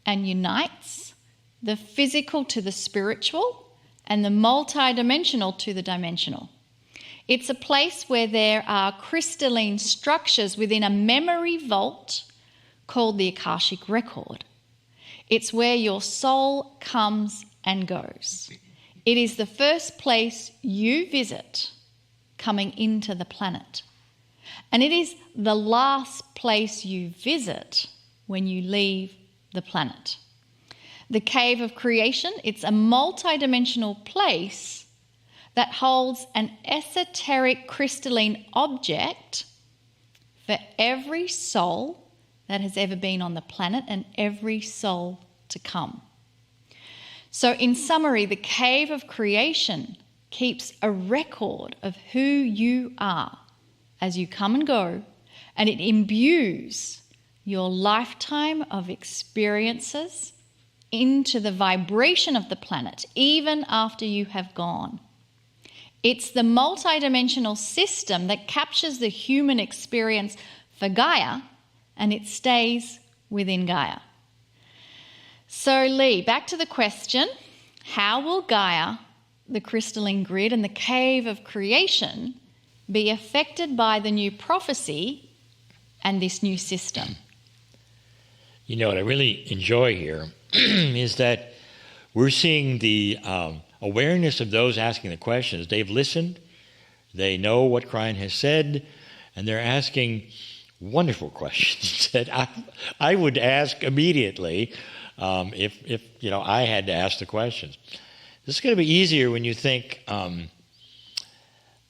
and unites the physical to the spiritual and the multidimensional to the dimensional. It's a place where there are crystalline structures within a memory vault called the Akashic Record. It's where your soul comes and goes. It is the first place you visit coming into the planet. And it is the last place you visit when you leave the planet. The Cave of Creation, it's a multidimensional place that holds an esoteric crystalline object for every soul that has ever been on the planet and every soul to come. So in summary, the Cave of Creation keeps a record of who you are as you come and go, and it imbues your lifetime of experiences into the vibration of the planet, even after you have gone. It's the multidimensional system that captures the human experience for Gaia, and it stays within Gaia. So Lee, back to the question, how will Gaia, the crystalline grid, and the Cave of Creation be affected by the new prophecy and this new system? You know, what I really enjoy here is that we're seeing the awareness of those asking the questions. They've listened, they know what Kryon has said, and they're asking wonderful questions that I would ask immediately if you know I had to ask the questions. This is going to be easier when you think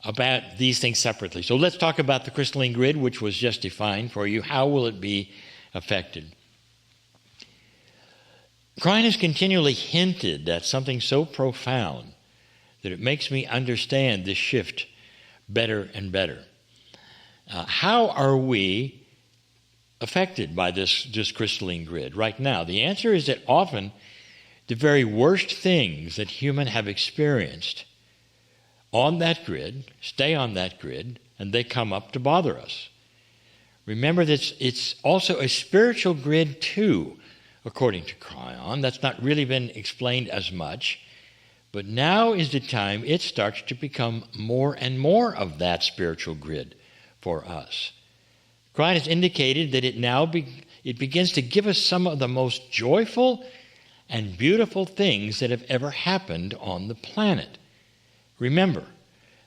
about these things separately. So let's talk about the crystalline grid, which was just defined for you. How will it be affected? Kryon has continually hinted at something so profound that it makes me understand this shift better and better. How are we affected by this crystalline grid right now? The answer is that often the very worst things that humans have experienced on that grid stay on that grid, and they come up to bother us. Remember that it's also a spiritual grid too, according to Kryon. That's not really been explained as much, but now is the time it starts to become more and more of that spiritual grid for us. Kryon has indicated that it begins to give us some of the most joyful and beautiful things that have ever happened on the planet. Remember,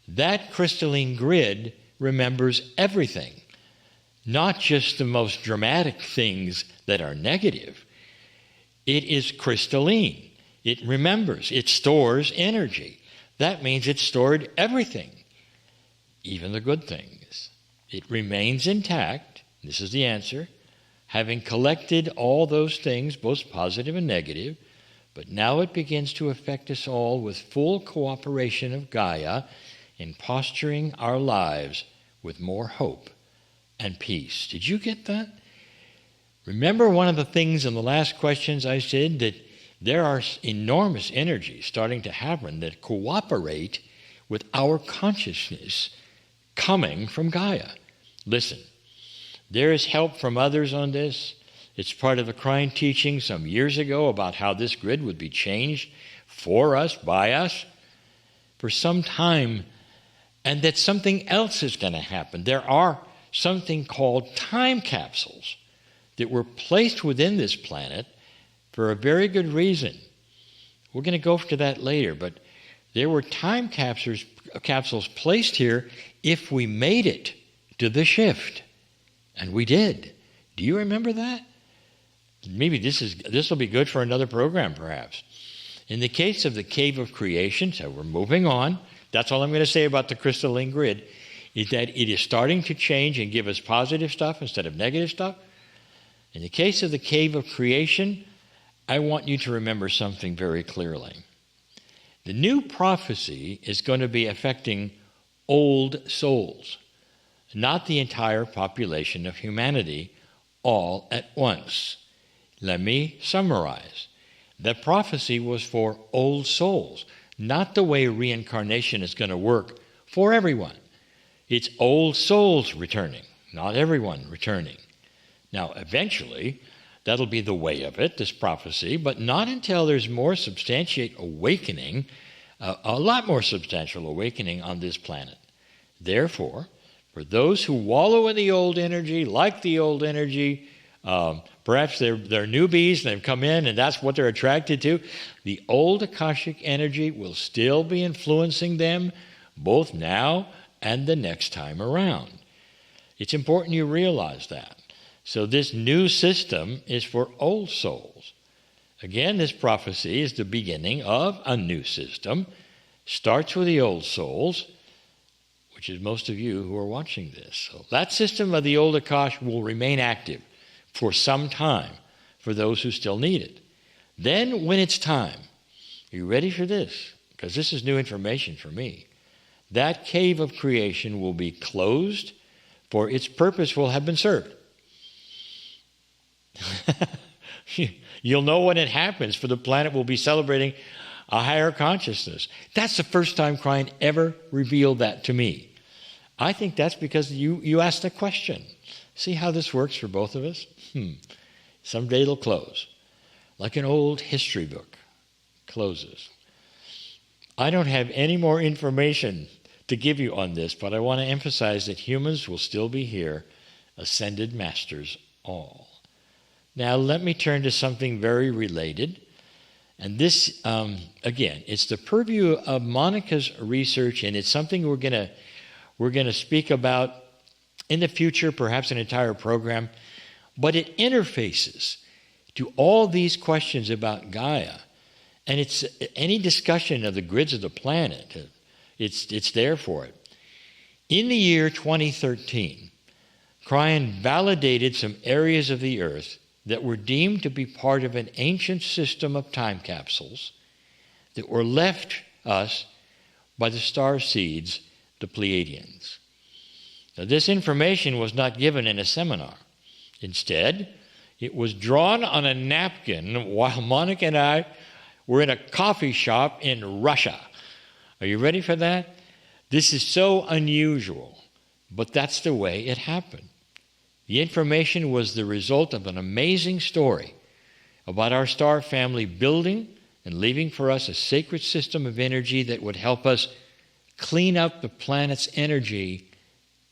that crystalline grid remembers everything, not just the most dramatic things that are negative. It is crystalline. It remembers. It stores energy. That means it stored everything, even the good things. It remains intact. This is the answer. Having collected all those things, both positive and negative, but now it begins to affect us all with full cooperation of Gaia in posturing our lives with more hope and peace. Did you get that? Remember one of the things in the last questions I said that there are enormous energies starting to happen that cooperate with our consciousness coming from Gaia. Listen, there is help from others on this. It's part of the Kryon teaching some years ago about how this grid would be changed for us, by us, for some time, and that something else is going to happen. There are something called time capsules that were placed within this planet for a very good reason. We're going to go to that later, but there were time capsules placed here if we made it to the shift. And we did. Do you remember that? Maybe this will be good for another program, perhaps. In the case of the Cave of Creation, so we're moving on. That's all I'm going to say about the crystalline grid, is that it is starting to change and give us positive stuff instead of negative stuff. In the case of the Cave of Creation, I want you to remember something very clearly. The new prophecy is going to be affecting old souls, not the entire population of humanity all at once. Let me summarize. The prophecy was for old souls, not the way reincarnation is going to work for everyone. It's old souls returning, not everyone returning. Now, eventually, That'll be the way of it, this prophecy, but not until there's more substantiate awakening, a lot more substantial awakening on this planet. Therefore, for those who wallow in the old energy, like the old energy, perhaps they're newbies and they've come in and that's what they're attracted to, the old Akashic energy will still be influencing them both now and the next time around. It's important you realize that. So this new system is for old souls. Again, this prophecy is the beginning of a new system. Starts with the old souls, which is most of you who are watching this. So that system of the old Akash will remain active for some time for those who still need it. Then when it's time, are you ready for this? Because this is new information for me. That cave of creation will be closed, for its purpose will have been served. You'll know when it happens, for the planet will be celebrating a higher consciousness. That's the first time Kryon ever revealed that to me. I think that's because you asked the question. See how this works for both of us? Someday it'll close, like an old history book closes. I don't have any more information to give you on this, but I want to emphasize that humans will still be here, ascended masters all. Now let me turn to something very related. And this, again, it's the purview of Monica's research, and it's something we're going to speak about in the future, perhaps an entire program. But it interfaces to all these questions about Gaia. And it's any discussion of the grids of the planet, it's there for it. In the year 2013, Kryon validated some areas of the Earth that were deemed to be part of an ancient system of time capsules that were left us by the star seeds, the Pleiadians. Now, this information was not given in a seminar. Instead, it was drawn on a napkin while Monica and I were in a coffee shop in Russia. Are you ready for that? This is so unusual, but that's the way it happened. The information was the result of an amazing story about our star family building and leaving for us a sacred system of energy that would help us clean up the planet's energy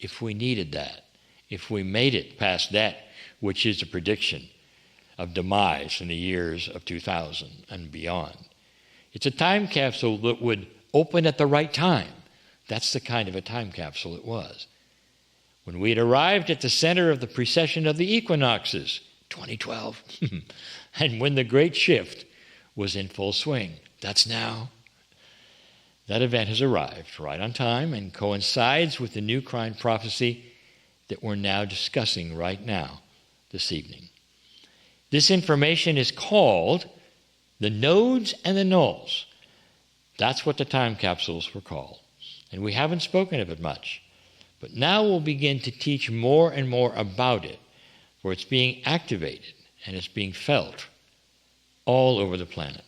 if we needed that, if we made it past that, which is the prediction of demise in the years of 2000 and beyond. It's a time capsule that would open at the right time. That's the kind of a time capsule it was. When we had arrived at the center of the precession of the equinoxes, 2012, and when the great shift was in full swing. That's now. That event has arrived right on time and coincides with the new Kryon prophecy that we're now discussing right now, this evening. This information is called the nodes and the nulls. That's what the time capsules were called. And we haven't spoken of it much. But now we'll begin to teach more and more about it, for it's being activated and it's being felt all over the planet.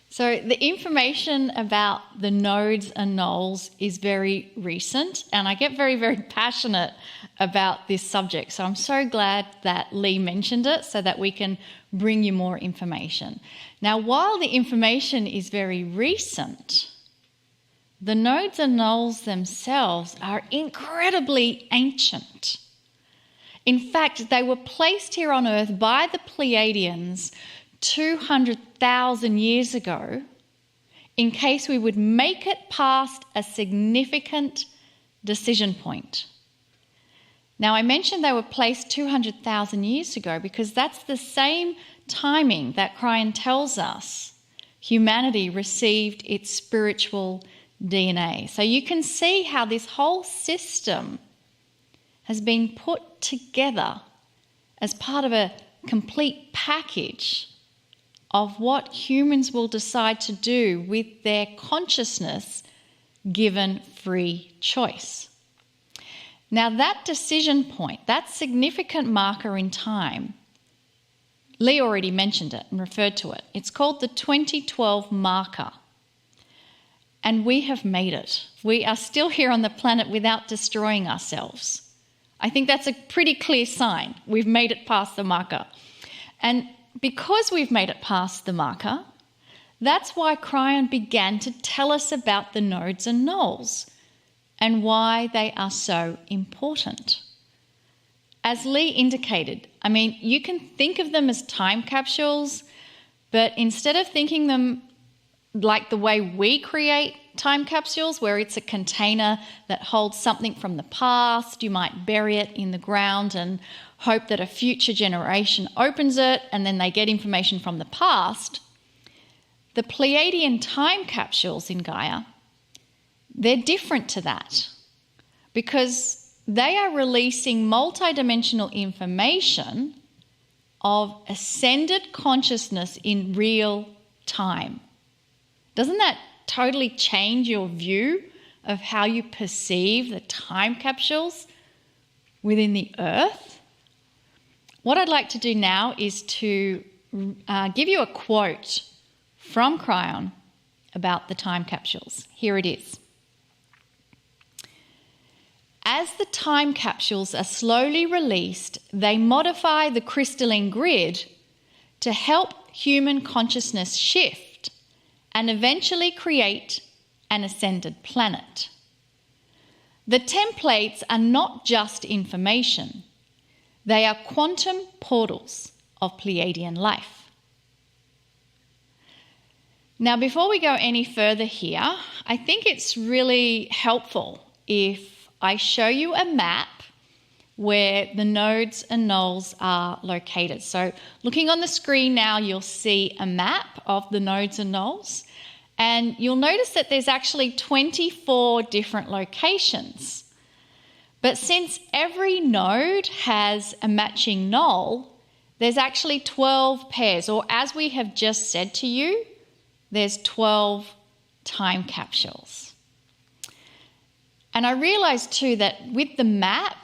So the information about the nodes and nulls is very recent, and I get very, very passionate about this subject. So I'm so glad that Lee mentioned it so that we can bring you more information. Now, while the information is very recent, the nodes and nulls themselves are incredibly ancient. In fact, they were placed here on Earth by the Pleiadians 200,000 years ago in case we would make it past a significant decision point. Now, I mentioned they were placed 200,000 years ago because that's the same timing that Kryon tells us humanity received its spiritual DNA. So you can see how this whole system has been put together as part of a complete package of what humans will decide to do with their consciousness given free choice. Now that decision point, that significant marker in time, Lee already mentioned it and referred to it. It's called the 2012 marker. And we have made it. We are still here on the planet without destroying ourselves. I think that's a pretty clear sign. We've made it past the marker. And because we've made it past the marker, that's why Kryon began to tell us about the nodes and nulls and why they are so important. As Lee indicated, I mean, you can think of them as time capsules, but instead of thinking them like the way we create time capsules, where it's a container that holds something from the past, you might bury it in the ground and hope that a future generation opens it and then they get information from the past. The Pleiadian time capsules in Gaia, they're different to that because they are releasing multidimensional information of ascended consciousness in real time. Doesn't that totally change your view of how you perceive the time capsules within the Earth? What I'd like to do now is to give you a quote from Kryon about the time capsules. Here it is. As the time capsules are slowly released, they modify the crystalline grid to help human consciousness shift and eventually create an ascended planet. The templates are not just information. They are quantum portals of Pleiadian life. Now, before we go any further here, I think it's really helpful if I show you a map where the nodes and nulls are located. So looking on the screen now, you'll see a map of the nodes and nulls, and you'll notice that there's actually 24 different locations. But since every node has a matching null, there's actually 12 pairs, or as we have just said to you, there's 12 time capsules. And I realised too that with the map,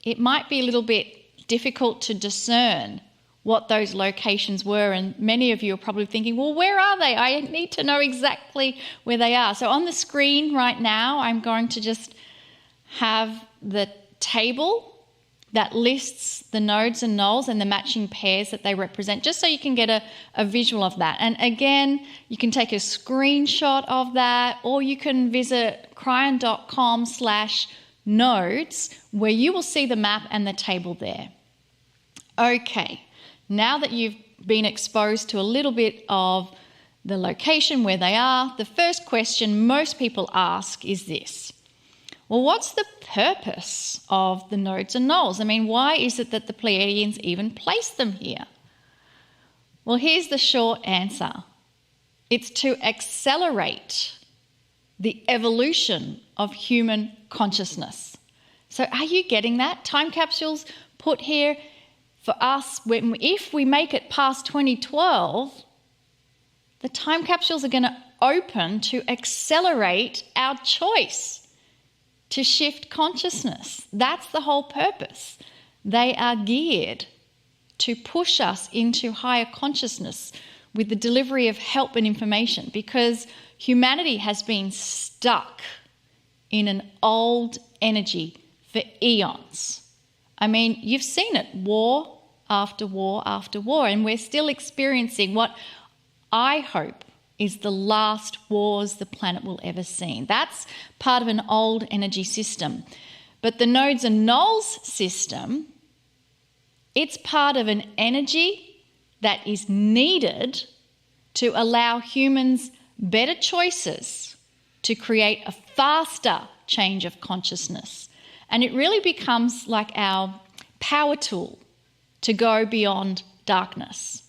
it might be a little bit difficult to discern what those locations were. And many of you are probably thinking, well, where are they? I need to know exactly where they are. So on the screen right now, I'm going to just have the table that lists the nodes and nulls and the matching pairs that they represent, just so you can get a visual of that. And again, you can take a screenshot of that, or you can visit kryon.com/nodes, where you will see the map and the table there. Okay, now that you've been exposed to a little bit of the location where they are, the first question most people ask is this. Well, what's the purpose of the nodes and nulls? I mean, why is it that the Pleiadians even placed them here? Well, here's the short answer. It's to accelerate the evolution of human consciousness. So are you getting that? Time capsules put here for us, if we make it past 2012, the time capsules are going to open to accelerate our choice to shift consciousness. That's the whole purpose. They are geared to push us into higher consciousness with the delivery of help and information, because humanity has been stuck in an old energy for eons. I mean, you've seen it, war after war after war, and we're still experiencing what I hope is the last wars the planet will ever see. That's part of an old energy system. But the nodes and nulls system, it's part of an energy that is needed to allow humans better choices to create a faster change of consciousness. And it really becomes like our power tool to go beyond darkness.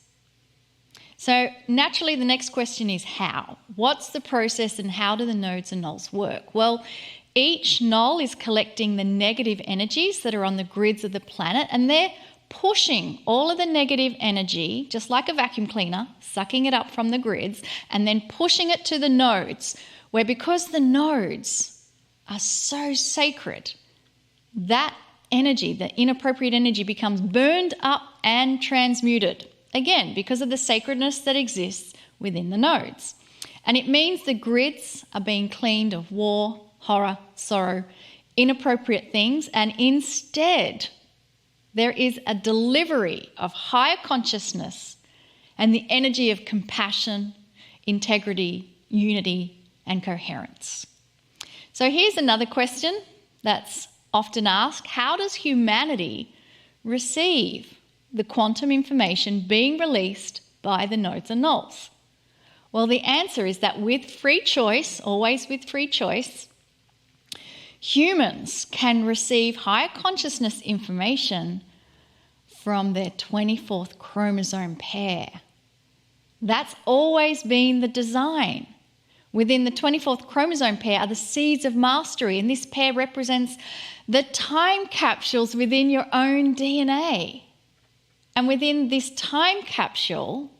So naturally, the next question is how? What's the process and how do the nodes and nulls work? Well, each null is collecting the negative energies that are on the grids of the planet, and they're pushing all of the negative energy, just like a vacuum cleaner, sucking it up from the grids, and then pushing it to the nodes, where because the nodes are so sacred, that energy, the inappropriate energy, becomes burned up and transmuted. Again, because of the sacredness that exists within the nodes. And it means the grids are being cleaned of war, horror, sorrow, inappropriate things, and instead there is a delivery of higher consciousness and the energy of compassion, integrity, unity, and coherence. So here's another question that's often asked. How does humanity receive the quantum information being released by the nodes and nulls? Well, the answer is that with free choice, always with free choice, humans can receive higher consciousness information from their 24th chromosome pair. That's always been the design. Within the 24th chromosome pair are the seeds of mastery, and this pair represents the time capsules within your own DNA. And within this time capsule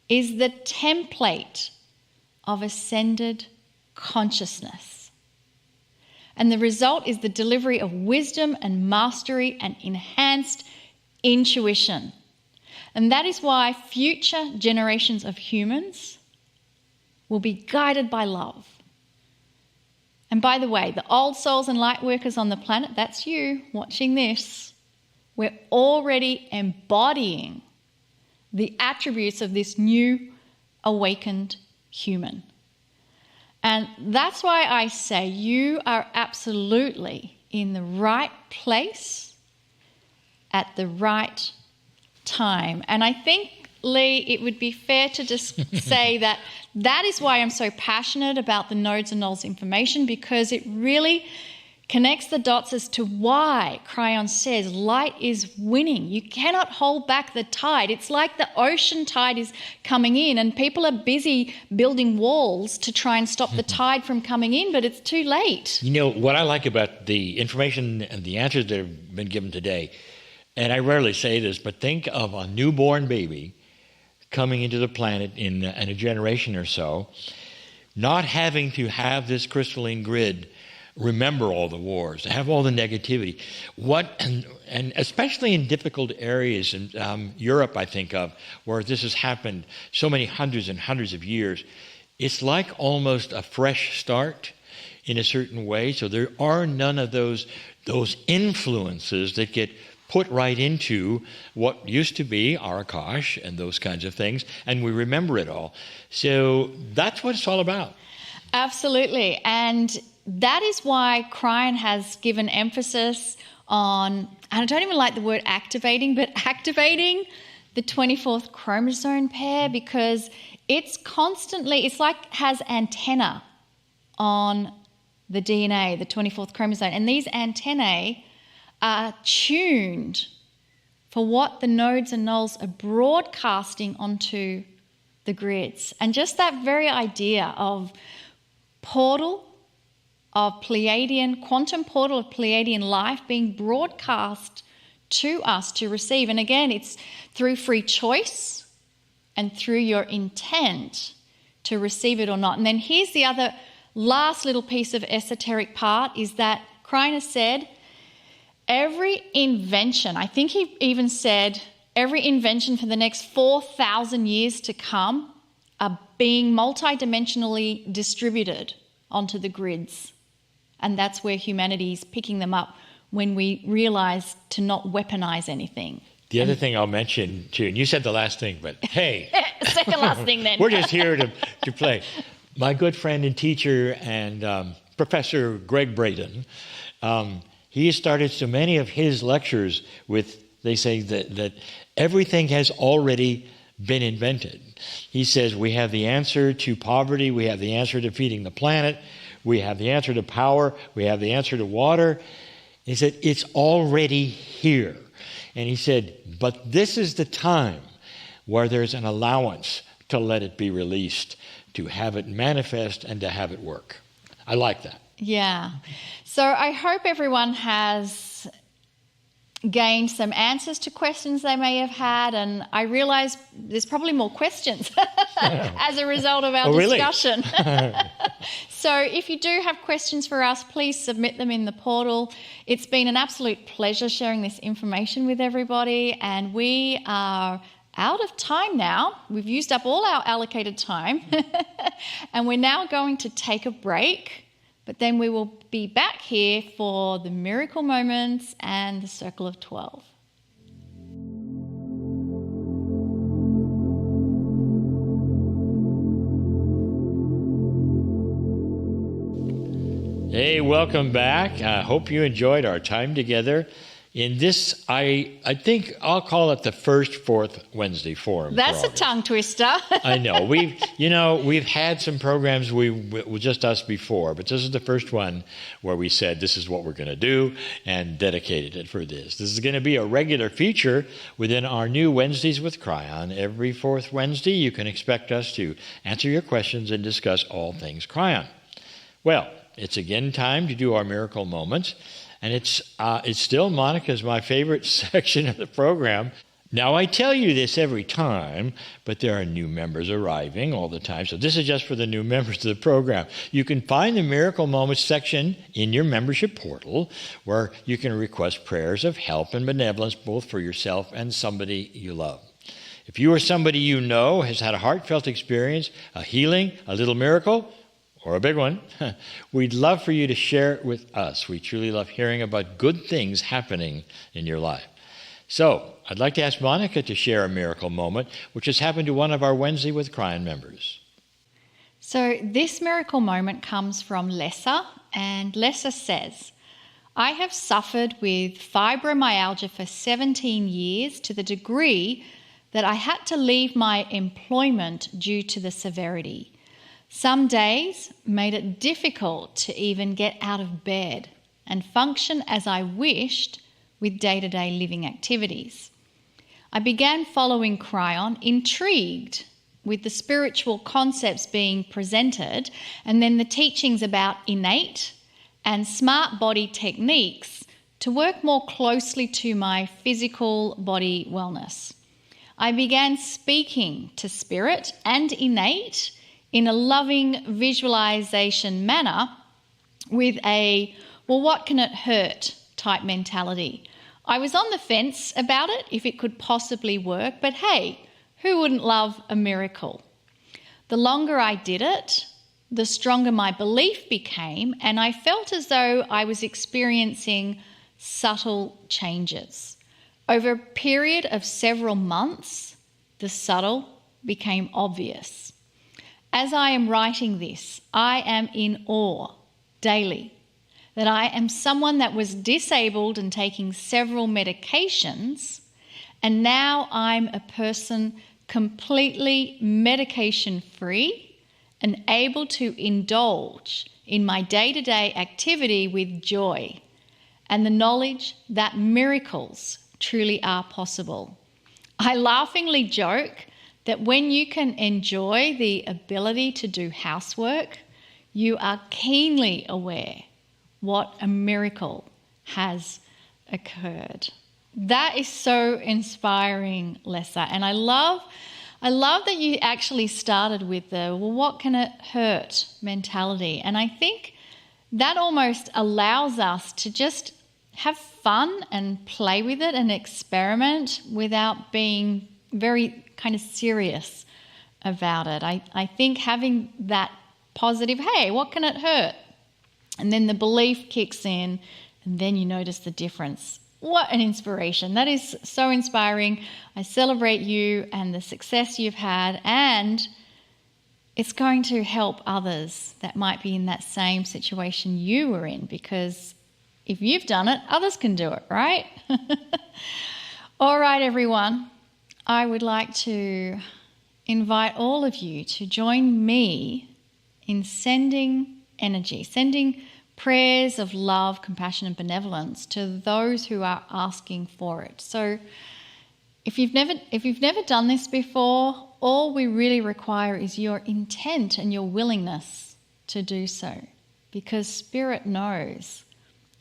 is the template of ascended consciousness. And the result is the delivery of wisdom and mastery and enhanced intuition. And that is why future generations of humans will be guided by love. And by the way, the old souls and light workers on the planet, that's you watching this, we're already embodying the attributes of this new awakened human. And that's why I say you are absolutely in the right place at the right time. And I think, Lee, it would be fair to just say that is why I'm so passionate about the nodes and nulls information, because it really connects the dots as to why Kryon says light is winning. You cannot hold back the tide. It's like the ocean tide is coming in and people are busy building walls to try and stop the tide from coming in, but it's too late. You know, what I like about the information and the answers that have been given today, and I rarely say this, but think of a newborn baby coming into the planet in a generation or so, not having to have this crystalline grid remember all the wars, to have all the negativity. And especially in difficult areas in Europe, I think of, where this has happened so many hundreds and hundreds of years, it's like almost a fresh start in a certain way. So there are none of those influences that get put right into what used to be our Akash and those kinds of things, and we remember it all. So that's what it's all about. Absolutely. And that is why Kryon has given emphasis on, and I don't even like the word activating, but activating the 24th chromosome pair, because it's constantly, it's like has antenna on the DNA, the 24th chromosome, and these antennae are tuned for what the nodes and nulls are broadcasting onto the grids. And just that very idea of portal of Pleiadian, quantum portal of Pleiadian life being broadcast to us to receive. And again, it's through free choice and through your intent to receive it or not. And then here's the other last little piece of esoteric part, is that Kryon has said every invention, I think he even said every invention for the next 4,000 years to come are being multidimensionally distributed onto the grids. And that's where humanity is picking them up when we realize to not weaponize anything. The other thing I'll mention too, and you said the last thing, but hey. Second last thing then. We're just here to play. My good friend and teacher and Professor Greg Braden, he started so many of his lectures with, they say that everything has already been invented. He says we have the answer to poverty, we have the answer to feeding the planet, we have the answer to power, we have the answer to water. He said it's already here. And he said, but this is the time where there's an allowance to let it be released, to have it manifest and to have it work. I like that. Yeah. So I hope everyone has gained some answers to questions they may have had, and I realize there's probably more questions as a result of our discussion. So if you do have questions for us, please submit them in the portal. It's been an absolute pleasure sharing this information with everybody, and we are out of time now. We've used up all our allocated time and we're now going to take a break But then we will be back here for the miracle moments and the circle of 12. Hey, welcome back. I hope you enjoyed our time together in this, I think I'll call it the first Fourth Wednesday Forum. That's a tongue twister. I know. We've had some programs with just us before, but this is the first one where we said this is what we're going to do and dedicated it for this. This is going to be a regular feature within our new Wednesdays with Kryon. Every fourth Wednesday, you can expect us to answer your questions and discuss all things Kryon. Well, it's again time to do our miracle moments. And it's still, Monica's my favorite section of the program. Now, I tell you this every time, but there are new members arriving all the time. So this is just for the new members of the program. You can find the Miracle Moments section in your membership portal, where you can request prayers of help and benevolence, both for yourself and somebody you love. If you or somebody you know has had a heartfelt experience, a healing, a little miracle, or a big one, we'd love for you to share it with us. We truly love hearing about good things happening in your life. So I'd like to ask Monica to share a miracle moment, which has happened to one of our Wednesday with Kryon members. So this miracle moment comes from Lessa, and Lessa says, I have suffered with fibromyalgia for 17 years to the degree that I had to leave my employment due to the severity. Some days made it difficult to even get out of bed and function as I wished with day-to-day living activities. I began following Kryon, intrigued with the spiritual concepts being presented, and then the teachings about innate and smart body techniques to work more closely to my physical body wellness. I began speaking to spirit and innate in a loving visualization manner with a, well, what can it hurt type mentality. I was on the fence about it, if it could possibly work, but hey, who wouldn't love a miracle? The longer I did it, the stronger my belief became, and I felt as though I was experiencing subtle changes. Over a period of several months, the subtle became obvious. As I am writing this, I am in awe daily that I am someone that was disabled and taking several medications, and now I'm a person completely medication-free and able to indulge in my day-to-day activity with joy and the knowledge that miracles truly are possible. I laughingly joke that when you can enjoy the ability to do housework, you are keenly aware what a miracle has occurred. That is so inspiring, Lessa. And I love that you actually started with the, well, what can it hurt mentality? And I think that almost allows us to just have fun and play with it and experiment without being very kind of serious about it. I think having that positive, hey, what can it hurt? And then the belief kicks in, and then you notice the difference. What an inspiration. That is so inspiring. I celebrate you and the success you've had, and it's going to help others that might be in that same situation you were in, because if you've done it, others can do it, right? All right, everyone. I would like to invite all of you to join me in sending energy, sending prayers of love, compassion, and benevolence to those who are asking for it. So if you've never done this before, all we really require is your intent and your willingness to do so, because Spirit knows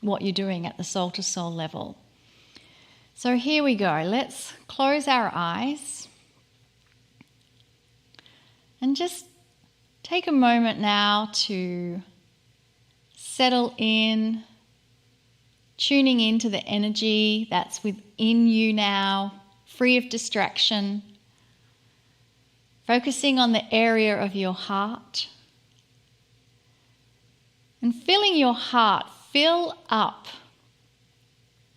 what you're doing at the soul-to-soul level. So here we go. Let's close our eyes and just take a moment now to settle in, tuning into the energy that's within you now, free of distraction, focusing on the area of your heart. And filling your heart, fill up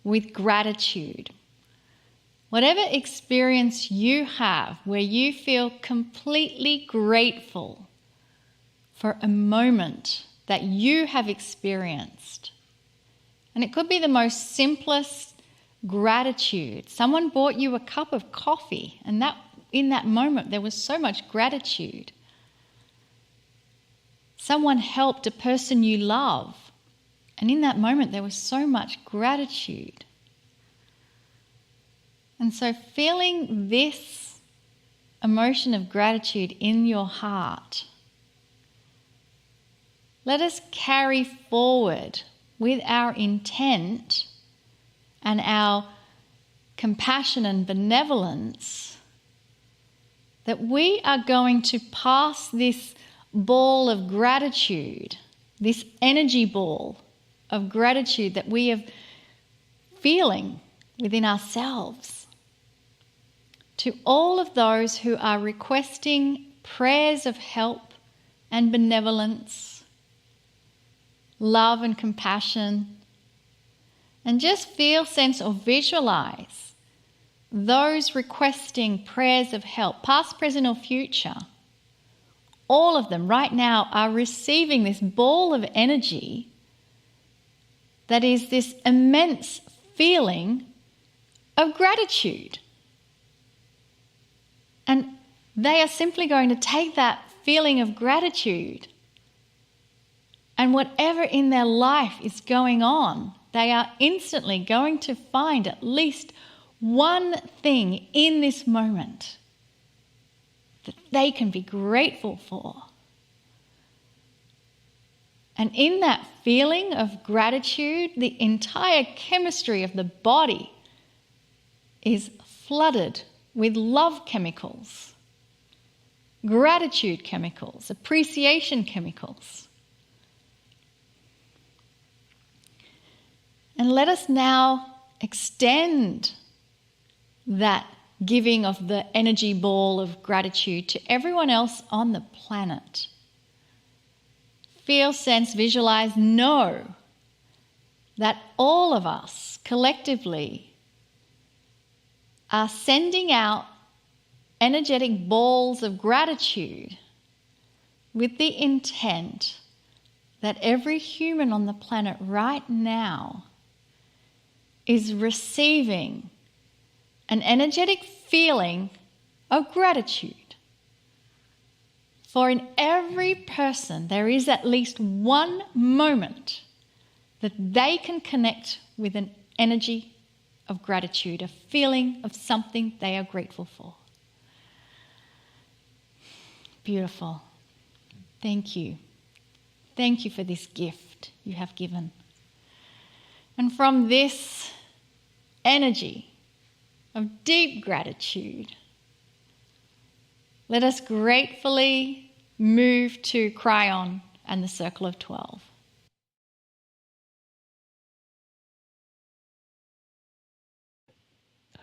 with gratitude. Whatever experience you have where you feel completely grateful for a moment that you have experienced. And it could be the most simplest gratitude. Someone bought you a cup of coffee, and that in that moment there was so much gratitude. Someone helped a person you love, and in that moment there was so much gratitude. And so feeling this emotion of gratitude in your heart, let us carry forward with our intent and our compassion and benevolence that we are going to pass this ball of gratitude, this energy ball of gratitude that we are feeling within ourselves, to all of those who are requesting prayers of help and benevolence, love and compassion, and just feel, sense, or visualize those requesting prayers of help, past, present, or future. All of them right now are receiving this ball of energy that is this immense feeling of gratitude. And they are simply going to take that feeling of gratitude, and whatever in their life is going on, they are instantly going to find at least one thing in this moment that they can be grateful for. And in that feeling of gratitude, the entire chemistry of the body is flooded with love chemicals, gratitude chemicals, appreciation chemicals. And let us now extend that giving of the energy ball of gratitude to everyone else on the planet. Feel, sense, visualize, know that all of us collectively are sending out energetic balls of gratitude with the intent that every human on the planet right now is receiving an energetic feeling of gratitude. For in every person there is at least one moment that they can connect with an energy of gratitude, a feeling of something they are grateful for. Beautiful. Thank you. Thank you for this gift you have given. And from this energy of deep gratitude, let us gratefully move to Kryon and the Circle of 12.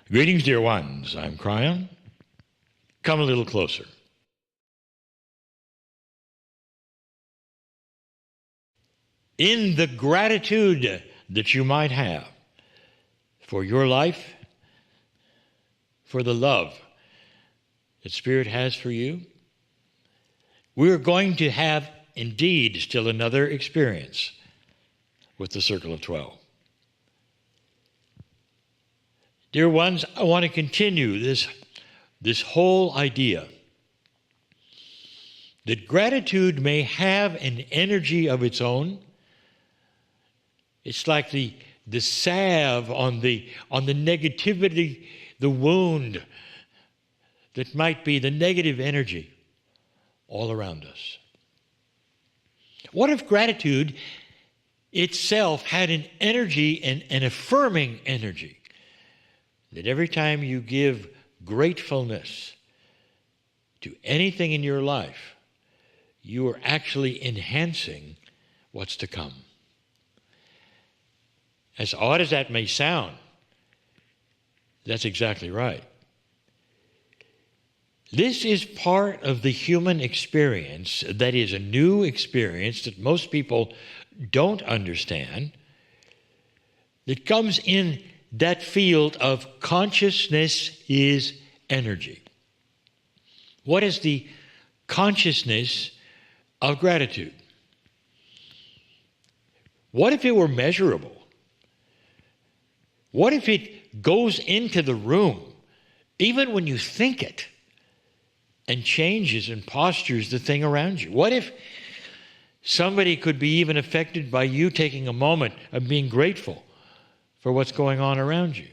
Greetings, dear ones. I'm Kryon. Come a little closer. In the gratitude that you might have for your life, for the love that Spirit has for you, we're going to have indeed still another experience with the Circle of 12. Dear ones, I want to continue this whole idea that gratitude may have an energy of its own. It's like the salve on the negativity, the wound that might be the negative energy all around us. What if gratitude itself had an energy, an affirming energy, that every time you give gratefulness to anything in your life, you are actually enhancing what's to come? As odd as that may sound, that's exactly right. This is part of the human experience that is a new experience that most people don't understand, that comes in that field of consciousness is energy. What is the consciousness of gratitude? What if it were measurable? What if it goes into the room, even when you think it, and changes and postures the thing around you? What if somebody could be even affected by you taking a moment of being grateful for what's going on around you?